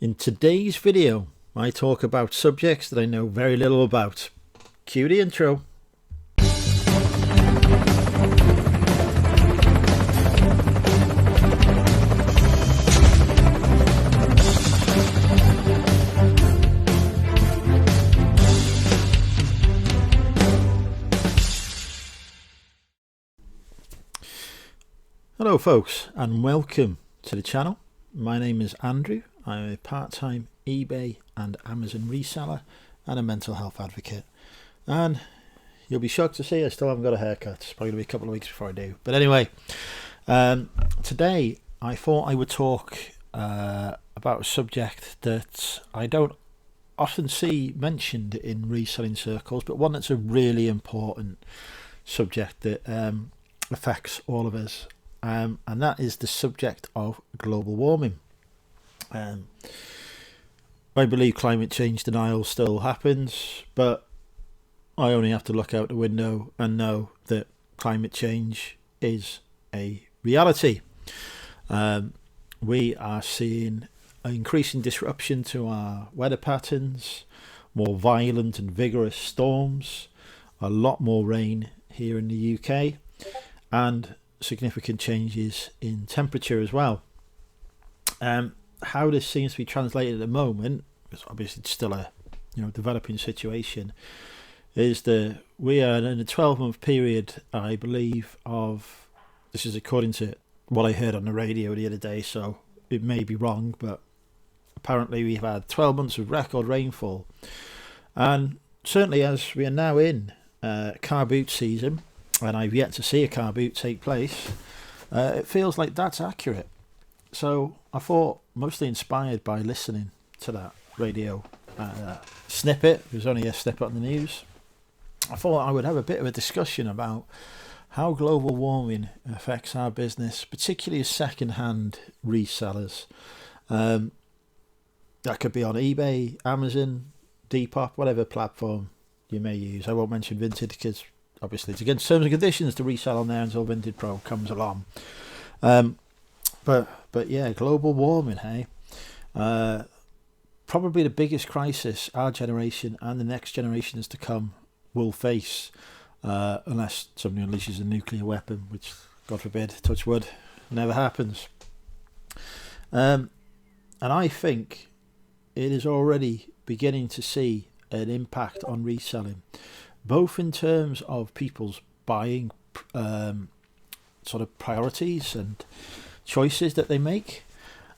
In today's video, I talk about subjects that I know very little about. Cue the intro. Hello folks, and welcome to the channel. My name is Andrew. I'm a part-time eBay and Amazon reseller and a mental health advocate. And you'll be shocked to see I still haven't got a haircut. It's probably going to be a couple of weeks before I do. But anyway, today I thought I would talk about a subject that I don't often see mentioned in reselling circles, but one that's a really important subject that affects all of us. And that is the subject of global warming. I believe climate change denial still happens, but I only have to look out the window and know that climate change is a reality. We are seeing an increasing disruption to our weather patterns, more violent and vigorous storms, a lot more rain here in the UK, and significant changes in temperature as well. How this seems to be translated at the moment, because obviously it's still a developing situation, is that we are in a 12-month period, I believe, of, this is according to what I heard on the radio the other day, so it may be wrong, but apparently we've had 12 months of record rainfall. And certainly as we are now in car boot season, and I've yet to see a car boot take place, it feels like that's accurate. So I thought, mostly inspired by listening to that radio snippet, it was only a snippet on the news, I thought I would have a bit of a discussion about how global warming affects our business, particularly as second-hand resellers. That could be on eBay, Amazon, Depop, whatever platform you may use. I won't mention Vinted because obviously it's against terms and conditions to resell on there until Vinted Pro comes along. But yeah, global warming, hey? Probably the biggest crisis our generation and the next generations to come will face, unless somebody unleashes a nuclear weapon, which, God forbid, touch wood, never happens. And I think it is already beginning to see an impact on reselling, both in terms of people's buying sort of priorities and choices that they make,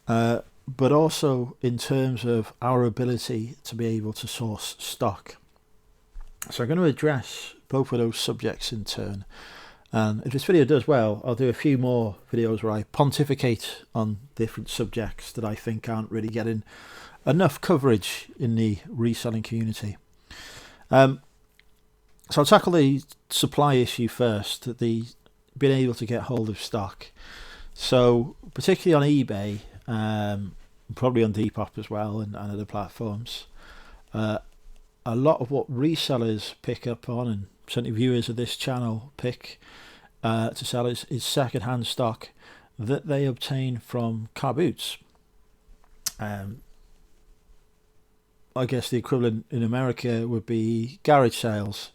but also in terms of our ability to be able to source stock. So I'm going to address both of those subjects in turn, and if this video does well, I'll do a few more videos where I pontificate on different subjects that I think aren't really getting enough coverage in the reselling community. So I'll tackle the supply issue first, the being able to get hold of stock. So particularly on eBay, probably on Depop as well, and other platforms, a lot of what resellers pick up on, and certainly viewers of this channel pick to sell, is second-hand stock that they obtain from car boots. I guess the equivalent in America would be garage sales.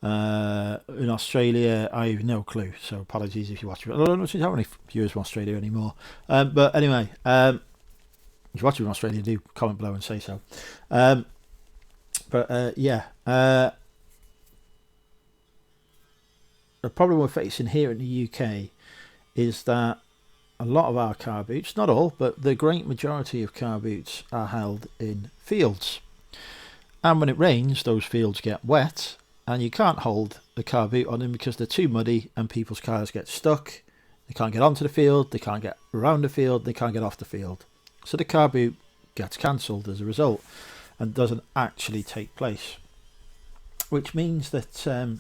In Australia, I have no clue, so apologies if you watch it. I don't have any viewers from Australia anymore. But anyway, if you watch it in Australia, do comment below and say so. The problem we're facing here in the UK is that a lot of our car boots, not all, but the great majority of car boots are held in fields. And when it rains, those fields get wet, and you can't hold the car boot on them because they're too muddy and people's cars get stuck. They can't get onto the field, they can't get around the field, they can't get off the field. So the car boot gets cancelled as a result and doesn't actually take place. Which means that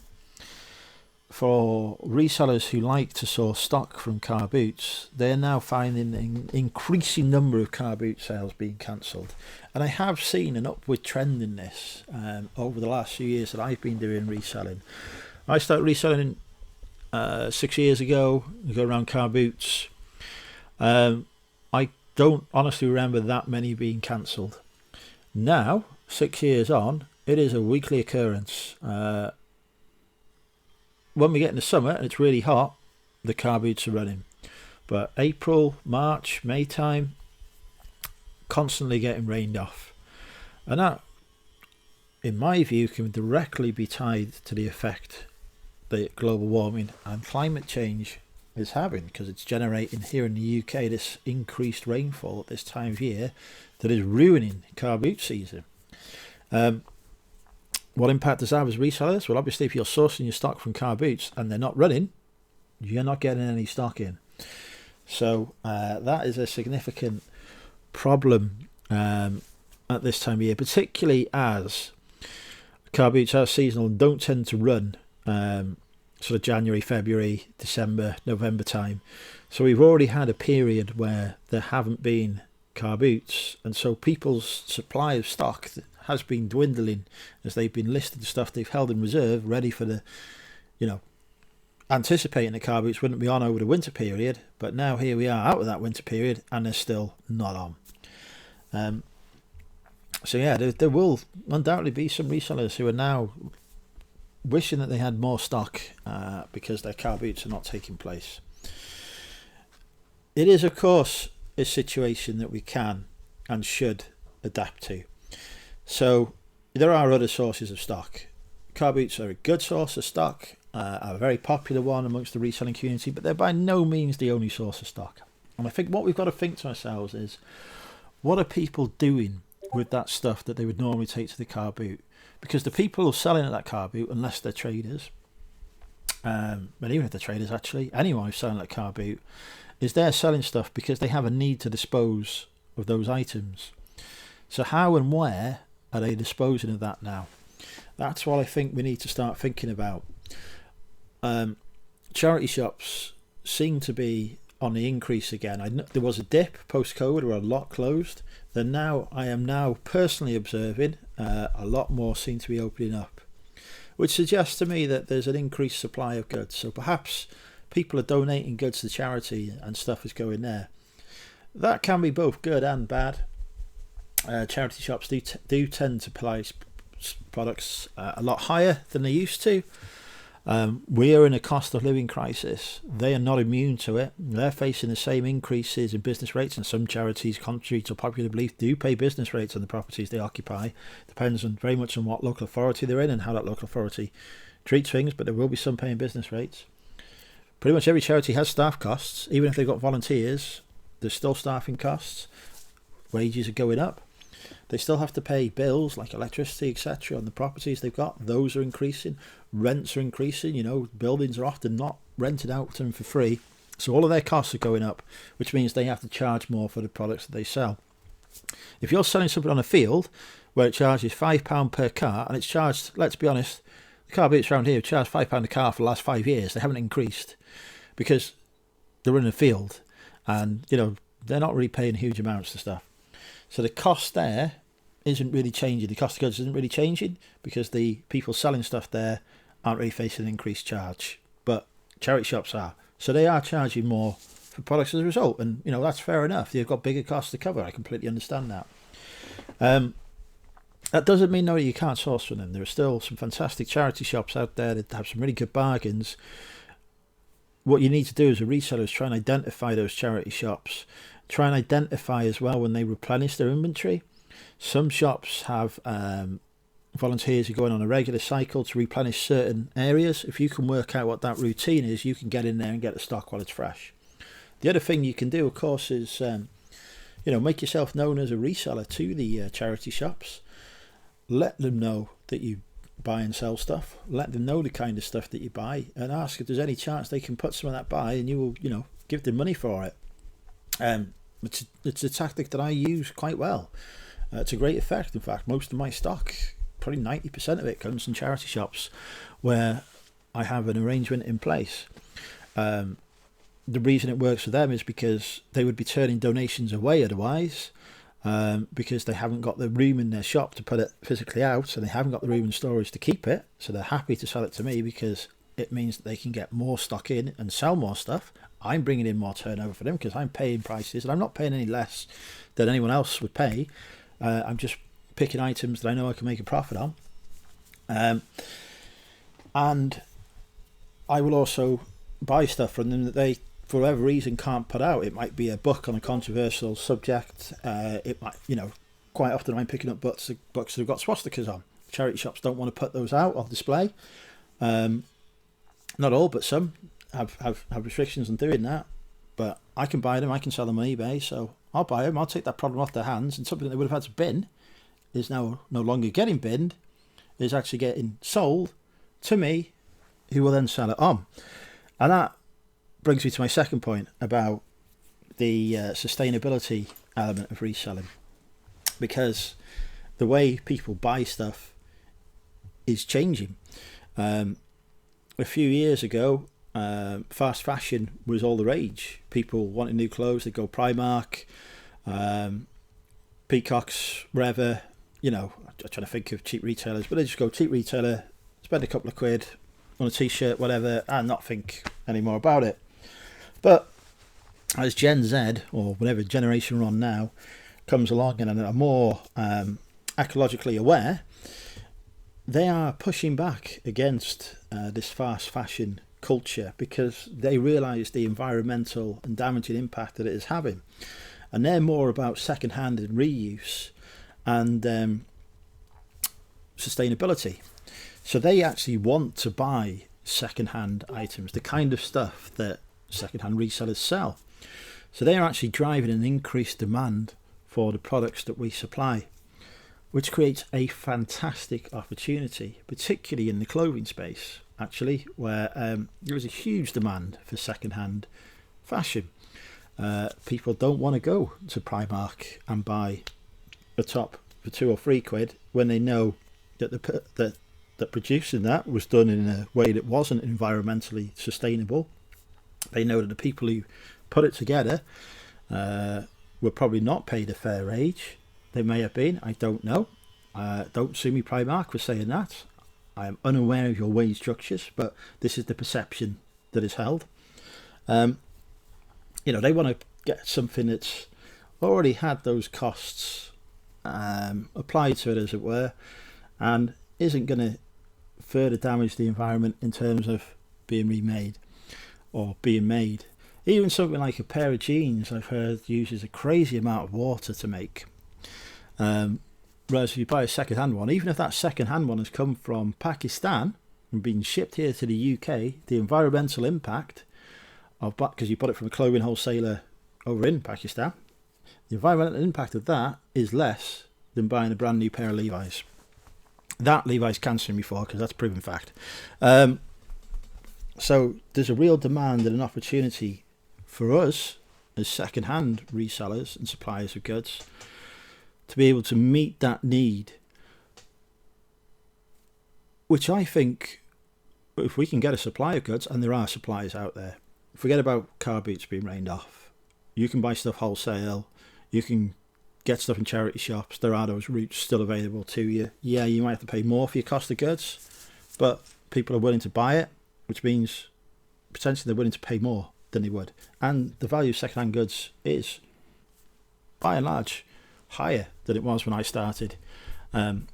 for resellers who like to source stock from car boots, they're now finding an increasing number of car boot sales being cancelled. And I have seen an upward trend in this over the last few years that I've been doing reselling. I started reselling 6 years ago, go around car boots. I don't honestly remember that many being cancelled. Now, 6 years on, it is a weekly occurrence. When we get in the summer and it's really hot, the car boots are running. But April, March, May time, constantly getting rained off. And that, in my view, can directly be tied to the effect that global warming and climate change is having, because it's generating here in the UK this increased rainfall at this time of year that is ruining car boot season. What impact does that have as resellers? Well, obviously, if you're sourcing your stock from car boots and they're not running, you're not getting any stock in. So that is a significant problem at this time of year, particularly as car boots are seasonal and don't tend to run sort of January, February, December, November time. So we've already had a period where there haven't been car boots, and so people's supply of stock has been dwindling as they've been listed the stuff they've held in reserve, ready for the, anticipating the car boots wouldn't be on over the winter period. But now here we are out of that winter period and they're still not on. So yeah, there will undoubtedly be some resellers who are now wishing that they had more stock because their car boots are not taking place. It is, of course, a situation that we can and should adapt to. So there are other sources of stock. Car boots are a good source of stock, a very popular one amongst the reselling community, but they're by no means the only source of stock. And I think what we've got to think to ourselves is, what are people doing with that stuff that they would normally take to the car boot? Because the people who are selling at that car boot, unless they're traders, but even if they're traders, actually, anyone who's selling at a car boot, is they're selling stuff because they have a need to dispose of those items. So how and where are they disposing of that now? That's what I think we need to start thinking about. Charity shops seem to be on the increase again. There was a dip post-COVID where a lot closed. Then now I am now personally observing a lot more seem to be opening up, which suggests to me that there's an increased supply of goods. So perhaps people are donating goods to charity and stuff is going there. That can be both good and bad. Charity shops do tend to price products a lot higher than they used to. We are in a cost of living crisis. They are not immune to it. They're facing the same increases in business rates, and some charities, contrary to popular belief, do pay business rates on the properties they occupy. Depends very much on what local authority they're in and how that local authority treats things, but there will be some paying business rates. Pretty much every charity has staff costs. Even if they've got volunteers, there's still staffing costs. Wages are going up. They still have to pay bills like electricity, etc. on the properties they've got. Those are increasing. Rents are increasing. Buildings are often not rented out to them for free. So all of their costs are going up, which means they have to charge more for the products that they sell. If you're selling something on a field where it charges £5 per car, and it's charged, let's be honest, the car boots around here have charged £5 a car for the last 5 years. They haven't increased because they're in a field and, they're not really paying huge amounts to stuff. So the cost there isn't really changing. The cost of goods isn't really changing because the people selling stuff there aren't really facing an increased charge. But charity shops are. So they are charging more for products as a result. And, that's fair enough. They've got bigger costs to cover. I completely understand that. That doesn't mean, though, that you can't source from them. There are still some fantastic charity shops out there that have some really good bargains. What you need to do as a reseller is try and identify those charity shops. Try and identify as well when they replenish their inventory. Some shops have volunteers who go in on a regular cycle to replenish certain areas. If you can work out what that routine is, you can get in there and get the stock while it's fresh. The other thing you can do, of course, is make yourself known as a reseller to the charity shops. Let them know that you buy and sell stuff. Let them know the kind of stuff that you buy, and ask if there's any chance they can put some of that by, and you will, give them money for it. It's a tactic that I use quite well. It's a great effect. In fact, most of my stock, probably 90% of it, comes from charity shops where I have an arrangement in place. The reason it works for them is because they would be turning donations away otherwise, because they haven't got the room in their shop to put it physically out, and they haven't got the room in storage to keep it. So they're happy to sell it to me because it means that they can get more stock in and sell more stuff. I'm bringing in more turnover for them because I'm paying prices, and I'm not paying any less than anyone else would pay. I'm just picking items that I know I can make a profit on. And I will also buy stuff from them that they, for whatever reason, can't put out. It might be a book on a controversial subject. It might, quite often I'm picking up books that have got swastikas on. Charity shops don't want to put those out on display. Not all, but some have restrictions on doing that. But I can buy them, I can sell them on eBay, so I'll buy them, I'll take that problem off their hands, and something they would have had to bin is now no longer getting binned, is actually getting sold to me, who will then sell it on. And that brings me to my second point about the sustainability element of reselling, because the way people buy stuff is changing. A few years ago, fast fashion was all the rage. People wanted new clothes, they'd go Primark, Peacocks, wherever. I'm trying to think of cheap retailers, but they just go cheap retailer, spend a couple of quid on a t-shirt, whatever, and not think any more about it. But as Gen Z, or whatever generation we're on now, comes along and are more ecologically aware, they are pushing back against this fast fashion culture because they realise the environmental and damaging impact that it is having. And they're more about second-hand and reuse and sustainability. So they actually want to buy second-hand items, the kind of stuff that second-hand resellers sell. So they are actually driving an increased demand for the products that we supply, which creates a fantastic opportunity, particularly in the clothing space, actually, where there is a huge demand for second-hand fashion. People don't want to go to Primark and buy a top for 2 or 3 quid when they know that that producing that was done in a way that wasn't environmentally sustainable. They know that the people who put it together were probably not paid a fair wage. They may have been, I don't know. Don't sue me, Primark, for saying that. I am unaware of your wage structures, but this is the perception that is held. They want to get something that's already had those costs applied to it, as it were, and isn't going to further damage the environment in terms of being remade or being made. Even something like a pair of jeans, I've heard, uses a crazy amount of water to make. Whereas if you buy a second-hand one, even if that second-hand one has come from Pakistan and been shipped here to the UK, the environmental impact of, because you bought it from a clothing wholesaler over in Pakistan, the environmental impact of that is less than buying a brand new pair of Levi's. That Levi's can sue me for, because that's proven fact. So there's a real demand and an opportunity for us as second-hand resellers and suppliers of goods to be able to meet that need, which I think if we can get a supply of goods, and there are suppliers out there, forget about car boots being rained off. You can buy stuff wholesale, you can get stuff in charity shops, there are those routes still available to you. Yeah, you might have to pay more for your cost of goods, but people are willing to buy it, which means potentially they're willing to pay more than they would. And the value of second-hand goods is, by and large, higher than it was when I started. When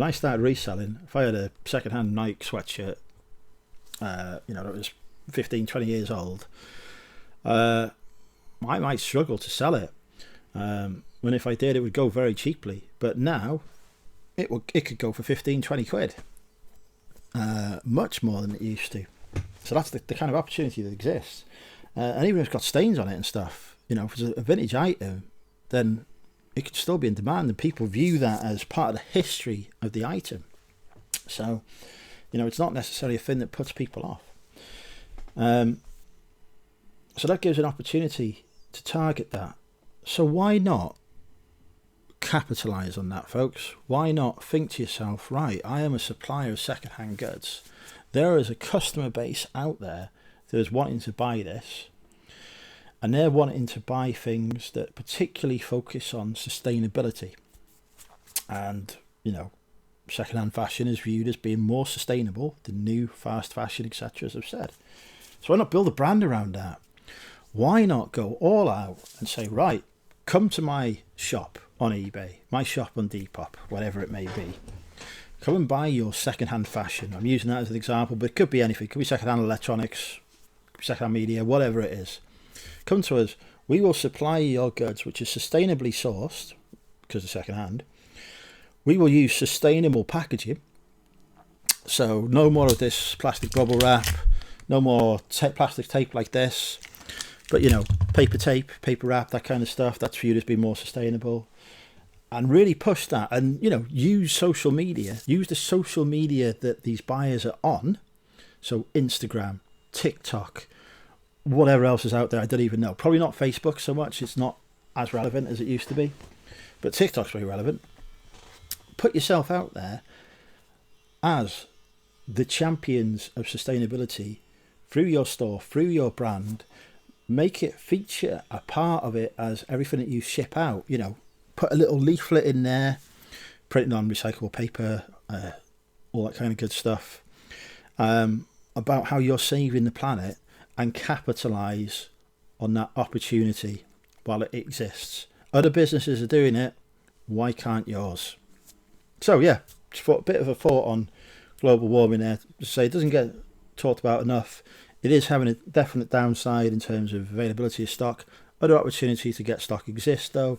I started reselling, if I had a second-hand Nike sweatshirt, that was 15, 20 years old, I might struggle to sell it. When if I did, it would go very cheaply. But now, it could go for 15, 20 quid. Much more than it used to. So that's the kind of opportunity that exists. And even if it's got stains on it and stuff, if it's a vintage item, then it could still be in demand, and people view that as part of the history of the item. So, it's not necessarily a thing that puts people off. So that gives an opportunity to target that. So why not capitalise on that, folks? Why not think to yourself, right, I am a supplier of second-hand goods. There is a customer base out there that is wanting to buy this, and they're wanting to buy things that particularly focus on sustainability and, second-hand fashion is viewed as being more sustainable than new fast fashion, etc., as I've said. So why not build a brand around that? Why not go all out and say, right, come to my shop on eBay, my shop on Depop, whatever it may be. Come and buy your second-hand fashion. I'm using that as an example, but it could be anything. It could be second-hand electronics, second-hand media, whatever it is. Come to us. We will supply your goods, which is sustainably sourced, because of second-hand. We will use sustainable packaging. So no more of this plastic bubble wrap, no more plastic tape like this. But, you know, paper tape, paper wrap, that kind of stuff, that's viewed as being more sustainable. And really push that, and, you know, use social media. Use the social media that these buyers are on. So Instagram, TikTok, whatever else is out there, I don't even know. Probably not Facebook so much. It's not as relevant as it used to be. But TikTok's very relevant. Put yourself out there as the champions of sustainability through your store, through your brand. Make it feature a part of it as everything that you ship out, you know. Put a little leaflet in there, printed on recyclable paper, all that kind of good stuff, about how you're saving the planet, and capitalise on that opportunity while it exists. Other businesses are doing it, why can't yours? So yeah, just a bit of a thought on global warming there. Just say it doesn't get talked about enough. It is having a definite downside in terms of availability of stock. Other opportunities to get stock exist though.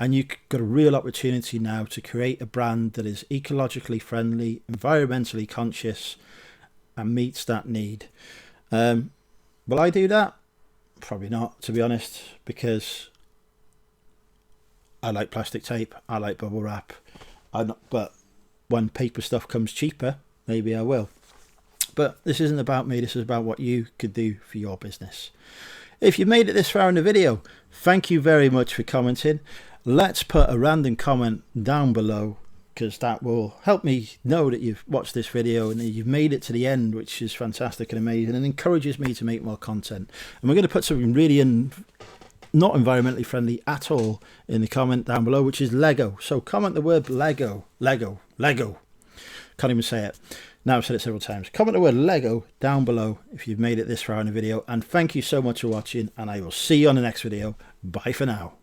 And you've got a real opportunity now to create a brand that is ecologically friendly, environmentally conscious, and meets that need. Will I do that? Probably not, to be honest, because I like plastic tape, I like bubble wrap. But when paper stuff comes cheaper, maybe I will. But this isn't about me, this is about what you could do for your business. If you've made it this far in the video, thank you very much for commenting. Let's put a random comment down below, because that will help me know that you've watched this video and that you've made it to the end, which is fantastic and amazing and encourages me to make more content. And we're going to put something really not environmentally friendly at all in the comment down below, which is Lego. So comment the word Lego. Lego. Can't even say it. Now I've said it several times. Comment the word Lego down below if you've made it this far in the video. And thank you so much for watching, and I will see you on the next video. Bye for now.